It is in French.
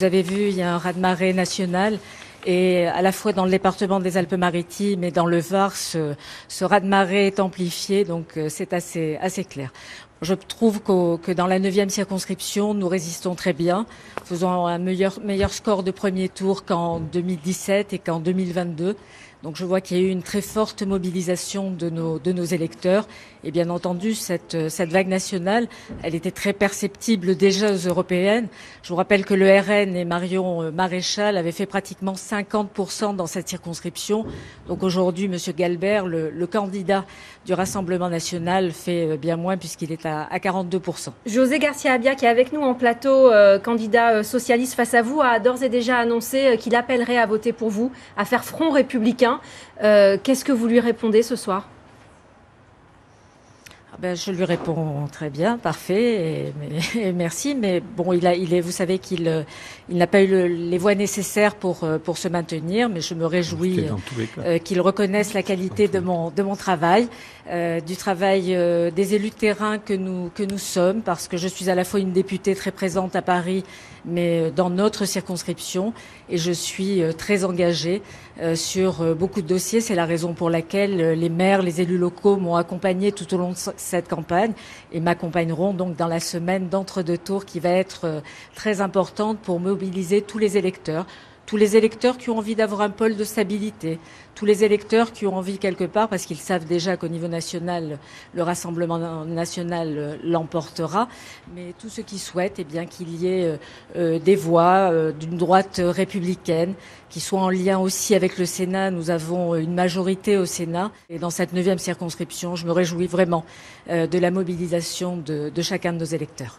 Vous avez vu, il y a un raz-de-marée national. Et à la fois dans le département des Alpes-Maritimes et dans le Var, ce raz-de-marée est amplifié, donc c'est assez clair. Je trouve que dans la 9e circonscription, nous résistons très bien, faisant un meilleur score de premier tour qu'en 2017 et qu'en 2022. Donc je vois qu'il y a eu une très forte mobilisation de nos électeurs. Et bien entendu, cette vague nationale, elle était très perceptible déjà aux européennes. Je vous rappelle que le RN et Marion Maréchal avaient fait pratiquement 50% dans cette circonscription. Donc aujourd'hui, Monsieur Galbert, le candidat du Rassemblement national, fait bien moins puisqu'il est à 42%. José Garcia-Abia, qui est avec nous en plateau, candidat socialiste face à vous, a d'ores et déjà annoncé qu'il appellerait à voter pour vous, à faire front républicain. Qu'est-ce que vous lui répondez ce soir ? Je lui réponds très bien, parfait, et merci. Mais bon, vous savez qu'il n'a pas eu les voix nécessaires pour se maintenir. Mais je me réjouis qu'il reconnaisse la qualité de mon travail, du travail des élus de terrain que nous sommes, parce que je suis à la fois une députée très présente à Paris, mais dans notre circonscription, et je suis très engagée sur beaucoup de dossiers. C'est la raison pour laquelle les maires, les élus locaux m'ont accompagnée tout au long de cette campagne et m'accompagneront donc dans la semaine d'entre-deux tours qui va être très importante pour mobiliser tous les électeurs qui ont envie d'avoir un pôle de stabilité, tous les électeurs qui ont envie quelque part, parce qu'ils savent déjà qu'au niveau national, le Rassemblement national l'emportera, mais tous ceux qui souhaitent qu'il y ait des voix d'une droite républicaine, qui soient en lien aussi avec le Sénat. Nous avons une majorité au Sénat, et dans cette 9e circonscription, je me réjouis vraiment de la mobilisation de chacun de nos électeurs.